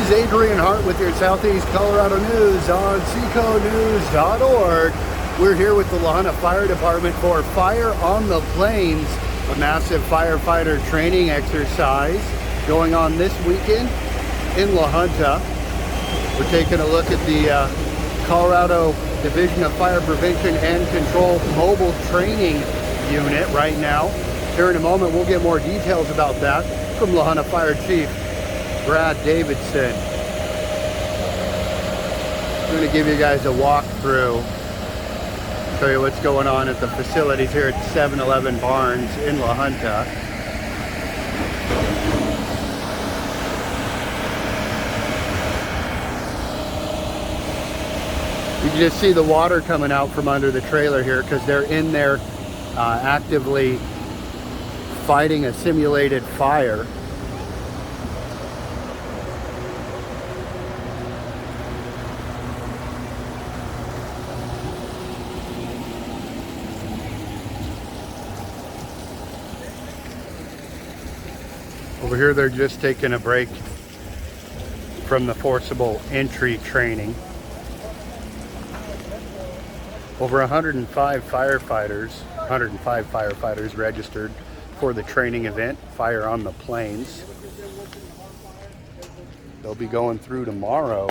is Adrian Hart with your Southeast Colorado News on seconews.org. We're here with the La Junta Fire Department for Fire on the Plains, a massive firefighter training exercise going on this weekend in La Junta. We're taking a look at the Colorado Division of Fire Prevention and Control Mobile Training Unit right now. Here in a moment, we'll get more details about that from La Junta Fire Chief Brad Davidson. I'm going to give you guys a walkthrough, show you what's going on at the facilities here at 7-Eleven Barns in La Junta. You can just see the water coming out from under the trailer here because they're in there actively fighting a simulated fire. Over here, they're just taking a break from the forcible entry training. Over 105 firefighters registered for the training event, Fire on the Plains. They'll be going through tomorrow.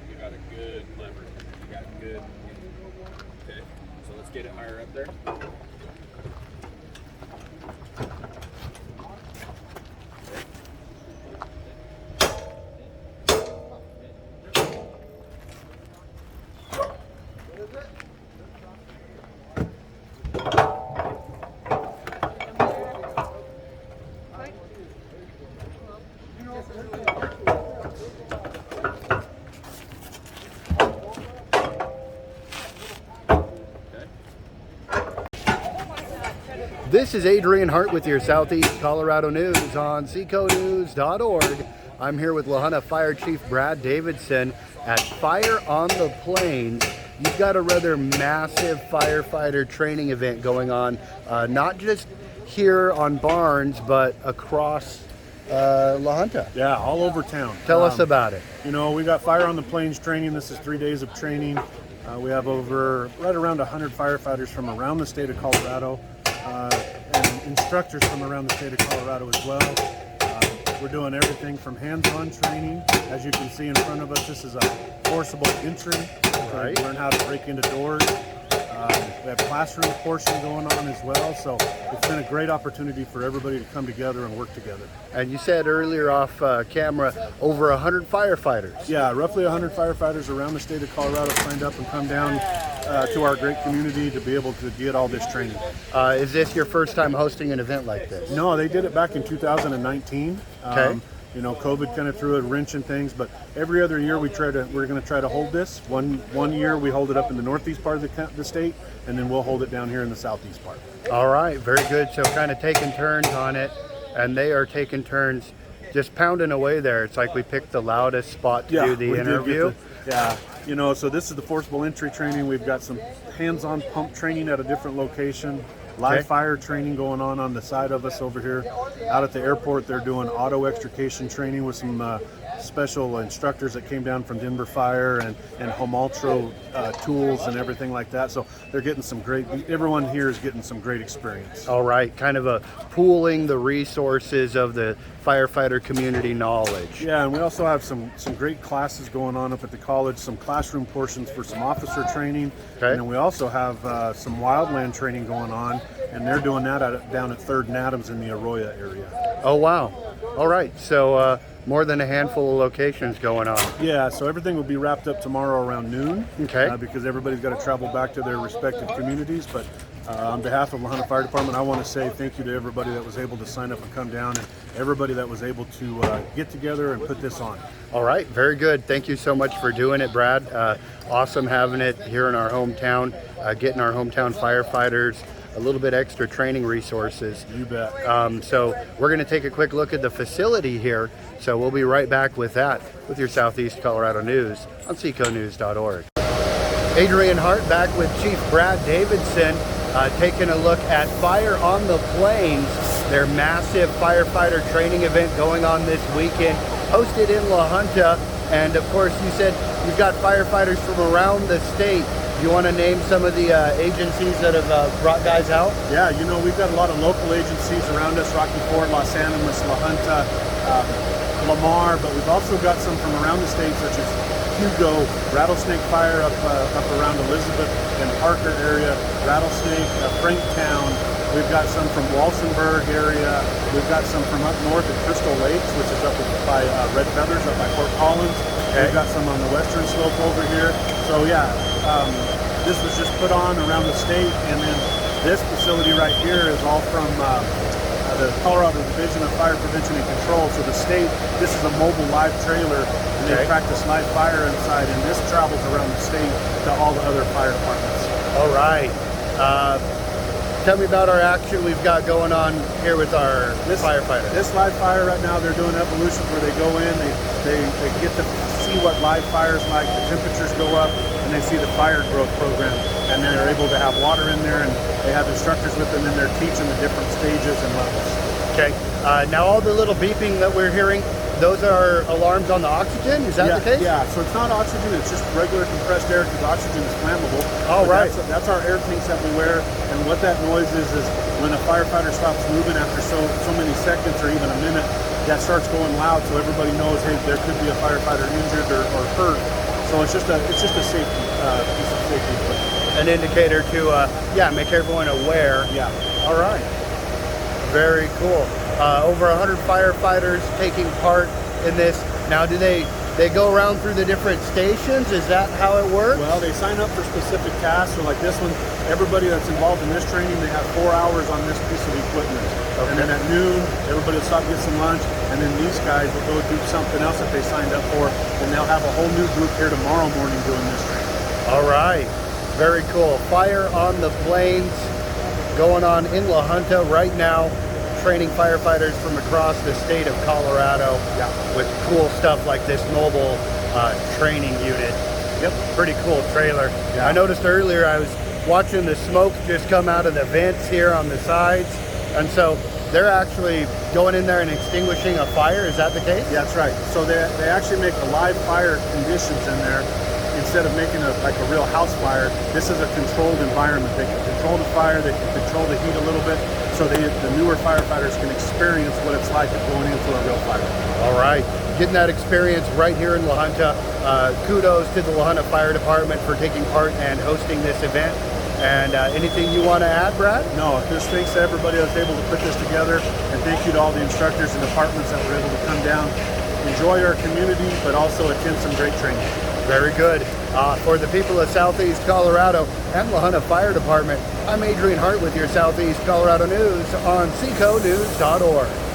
You got a good lever. You got good. Okay. So let's get it higher up there. This is Adrian Hart with your Southeast Colorado News on seconews.org. I'm here with La Junta Fire Chief Brad Davidson at Fire on the Plains. You've got a rather massive firefighter training event going on, not just here on Barnes, but across La Junta. Yeah, all over town. Tell us about it. You know, we got Fire on the Plains training. This is 3 days of training. We have right around 100 firefighters from around the state of Colorado. And instructors from around the state of Colorado as well. We're doing everything from hands-on training. As you can see in front of us, this is a forcible entry. Right. Learn how to break into doors. We have classroom portion going on as well. So it's been a great opportunity for everybody to come together and work together. And you said earlier off camera, over 100 firefighters. Yeah, roughly 100 firefighters around the state of Colorado signed up and come down to our great community to be able to get all this training. Is this your first time hosting an event like this? No, they did it back in 2019. Okay. You know, COVID kind of threw a wrench in things, but every other year we're going to try to hold this. One year we hold it up in the northeast part of the state, and then we'll hold it down here in the southeast part. All right, very good. So kind of taking turns on it, and they are taking turns just pounding away there. It's like we picked the loudest spot to do the interview. Yeah, you know, so this is the forcible entry training. We've got some hands-on pump training at a different location. Live fire training going on the side of us over here. Out at the airport, they're doing auto extrication training with some special instructors that came down from Denver Fire and Homaltro tools and everything like that. So they're getting everyone here is getting some great experience. All right, kind of a pooling the resources of the firefighter community knowledge. Yeah, and we also have some great classes going on up at the college, some classroom portions for some officer training. Okay. And then we also have some wildland training going on, and they're doing that down at 3rd and Adams in the Arroyo area. Oh, wow. All right, so more than a handful of locations going on. Yeah, so everything will be wrapped up tomorrow around noon. Okay. Because everybody's got to travel back to their respective communities. But On behalf of La Junta Fire Department, I want to say thank you to everybody that was able to sign up and come down, and everybody that was able to get together and put this on. All right, very good. Thank you so much for doing it, Brad. Awesome having it here in our hometown, getting our hometown firefighters a little bit extra training resources. You bet. So we're going to take a quick look at the facility here. So we'll be right back with that, with your Southeast Colorado News on seconews.org. Adrian Hart back with Chief Brad Davidson, taking a look at Fire on the Plains, their massive firefighter training event going on this weekend, hosted in La Junta. And of course, you said you've got firefighters from around the state. You want to name some of the agencies that have brought guys out? Yeah, you know, we've got a lot of local agencies around us, Rocky Ford, Los Animas, La Junta, Lamar, but we've also got some from around the state, such as Hugo, Rattlesnake Fire up around Elizabeth and Parker area, Rattlesnake, Franktown. We've got some from Walsenburg area. We've got some from up north at Crystal Lakes, which is up by Red Feathers, up by Fort Collins. Okay. We've got some on the western slope over here. So yeah, this was just put on around the state, and then this facility right here is all from the Colorado Division of Fire Prevention and Control. So the state, this is a mobile live trailer, and they practice live fire inside, and this travels around the state to all the other fire departments. All right. Tell me about our action we've got going on here with our firefighters. This live fire right now, they're doing evolutions where they go in, they get to see what live fire is like, the temperatures go up, and they see the fire growth program, and then they're able to have water in there, and they have instructors with them, and they're teaching the different stages and levels. Okay. Now all the little beeping that we're hearing, those are alarms on the oxygen? Is that the case? Yeah, so it's not oxygen, it's just regular compressed air, because oxygen is flammable. Oh, right. That's our air tanks that we wear, and what that noise is when a firefighter stops moving after so many seconds or even a minute, that starts going loud, so everybody knows, hey, there could be a firefighter injured or hurt. So it's just a safety piece of safety equipment. An indicator to make everyone aware. Yeah. All right. Very cool. Over 100 firefighters taking part in this. Now, do they go around through the different stations? Is that how it works? Well, they sign up for specific tasks. So like this one, everybody that's involved in this training, they have 4 hours on this piece of equipment. Okay. And then at noon, everybody will stop, get some lunch, and then these guys will go do something else that they signed up for, and they'll have a whole new group here tomorrow morning doing this training. All right. Very cool. Fire on the Plains going on in La Junta right now, training firefighters from across the state of Colorado with cool stuff like this mobile training unit. Yep, pretty cool trailer. Yeah. I noticed earlier I was watching the smoke just come out of the vents here on the sides, and so they're actually going in there and extinguishing a fire. Is that the case? Yeah, that's right. So they actually make a live fire conditions in there. Instead of making like a real house fire, this is a controlled environment. They can control the fire, they can control the heat a little bit, so the newer firefighters can experience what it's like going into a real fire. All right, getting that experience right here in La Junta. Kudos to the La Junta Fire Department for taking part and hosting this event. And anything you want to add, Brad? No, just thanks to everybody that was able to put this together, and thank you to all the instructors and departments that were able to come down, enjoy our community, but also attend some great training. Very good. For the people of Southeast Colorado and La Junta Fire Department, I'm Adrian Hart with your Southeast Colorado News on seconews.org.